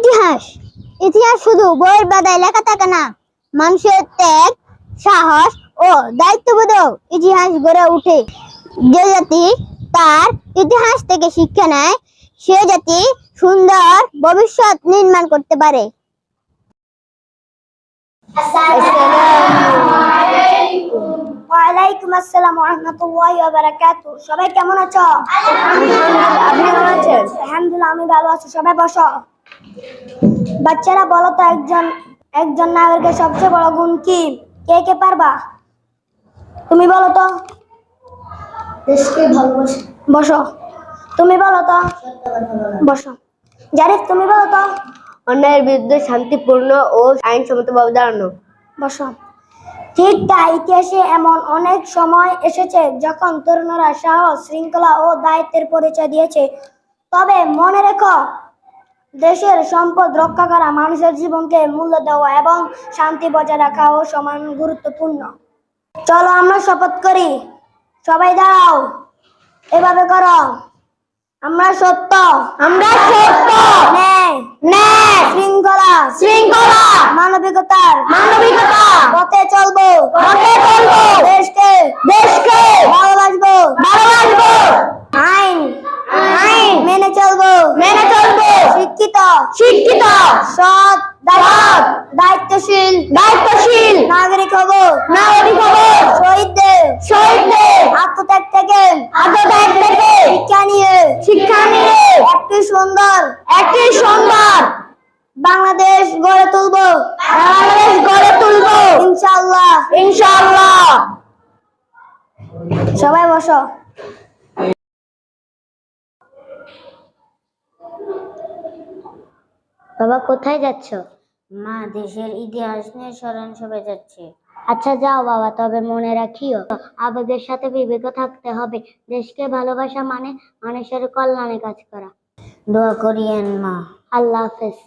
ইতিহাস ইতিহাস শুধু বইয়ের পাতায় লেখা থাকে না, মানুষের ত্যাগ, সাহস ও দায়িত্ববোধেও ইতিহাস গড়ে ওঠে। যে জাতি তার ইতিহাস থেকে শিক্ষা নেয়, সে জাতি সুন্দর ভবিষ্যৎ নির্মাণ করতে পারে। ওয়ালাইকুম আসসালাম ওয়া রাহমাতুল্লাহি ওয়া বারাকাতুহু। সবাই কেমন আছো? আলহামদুলিল্লাহ, আপনি কেমন আছেন? আলহামদুলিল্লাহ, আমি ভালো আছি। সবাই বসো। বাচ্চারা বলো তো, একজন নাগরিকের সবচেয়ে বড় গুণ কি? কে কে পারবা? তুমি বলো তো। দেশকে ভালোবাসা। বসো। তুমি বলো তো। বসো। জারিফ, তুমি বলো তো। অন্যায়ের বিরুদ্ধে শান্তিপূর্ণ ও আইনসম্মতভাবে দাঁড়ানো। বসো। ঠিক তাই, ইতিহাসে এমন অনেক সময় এসেছে যখন তরুণরা সাহস, শৃঙ্খলা ও দায়িত্বের পরিচয় দিয়েছে। তবে মনে রেখো, দেশের সম্পদ রক্ষা করা, মানুষের জীবনকে মূল্য দেওয়া এবং শান্তি বজায় রাখাও সমান গুরুত্বপূর্ণ। চলো আমরা শপথ করি। সবাই দাঁড়াও, এভাবে করো। আমরা সত্য, ন্যায়, শৃঙ্খলা, মানবিকতার পথে চলবো, দেশকে ভালোবাসবো, আইন মেনে চলবো, শিক্ষিত, সৎ, দায়িত্বশীল নাগরিক হবো, শহীদদের আত্মত্যাগ থেকে শিক্ষা নিয়ে একটি সুন্দর বাংলাদেশ গড়ে তুলবো, ইনশাআল্লাহ। সবাই বসো। বাবা, কোথায় যাচ্ছ? মা, দেশের ইতিহাস নিয়ে স্মরণ সভায় যাচ্ছে। আচ্ছা, যাও বাবা, তবে মনে রাখিও আবেগের সাথে বিবেক থাকতে হবে। দেশকে ভালোবাসা মানে মানুষের কল্যাণে কাজ করা। দোয়া করিয়েন মা। আল্লাহ হাফেজ।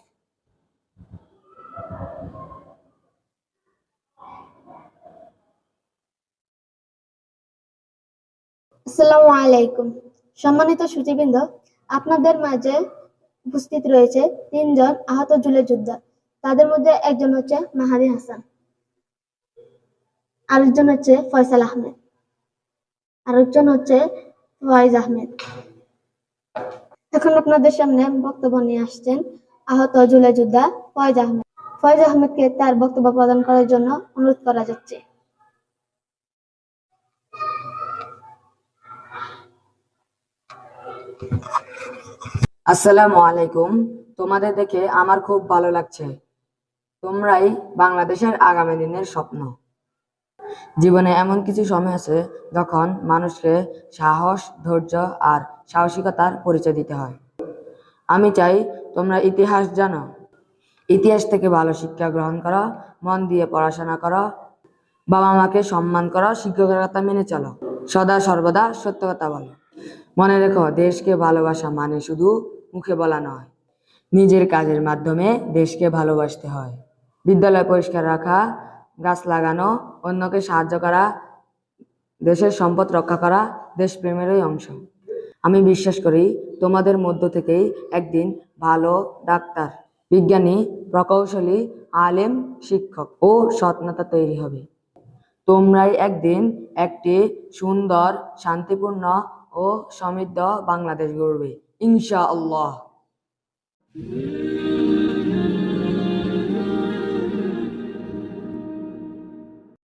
আসসালামু আলাইকুম। সম্মানিত সুধীবৃন্দ, আপনাদের মাঝে উপস্থিত রয়েছে তিনজন আহত জুলাই যোদ্ধা। তাদের মধ্যে একজন হচ্ছে মাহাদি হাসান, আরেকজন হচ্ছে ফয়সাল আহমেদ, আরেকজন হচ্ছে ফয়েজ আহমেদ। এখন আপনাদের সামনে বক্তব্য নিয়ে আসছেন আহত জুলাই যোদ্ধা ফয়েজ আহমেদ। ফয়েজ আহমেদকে তার বক্তব্য প্রদান করার জন্য অনুরোধ করা যাচ্ছে। আসসালামু আলাইকুম। তোমাদের দেখে আমার খুব ভালো লাগছে। তোমরাই বাংলাদেশের আগামী দিনের স্বপ্ন। জীবনে এমন কিছু সময় আছে যখন মানুষকে সাহস, ধৈর্য আর সাহসিকতার পরিচয় দিতে হয়। আমি চাই তোমরা ইতিহাস জানো, ইতিহাস থেকে ভালো শিক্ষা গ্রহণ করো, মন দিয়ে পড়াশোনা করো, বাবা মাকে সম্মান করো, শিক্ষকের কথা মেনে চলো, সদা সর্বদা সত্য কথা বলো। মনে রেখো, দেশকে ভালোবাসা মানে শুধু মুখে বলা নয়, নিজের কাজের মাধ্যমে দেশকে ভালোবাসতে হয়। বিদ্যালয় পরিষ্কার রাখা, গাছ লাগানো, অন্যকে সাহায্য করা, দেশের সম্পদ রক্ষা করা দেশপ্রেমেরই অংশ। আমি বিশ্বাস করি তোমাদের মধ্য থেকেই একদিন ভালো ডাক্তার, বিজ্ঞানী, প্রকৌশলী, আলেম, শিক্ষক ও সৎ নেতা তৈরি হবে। তোমরাই একদিন একটি সুন্দর, শান্তিপূর্ণ ও সমৃদ্ধ বাংলাদেশ গড়বে, ইনশাআল্লাহ।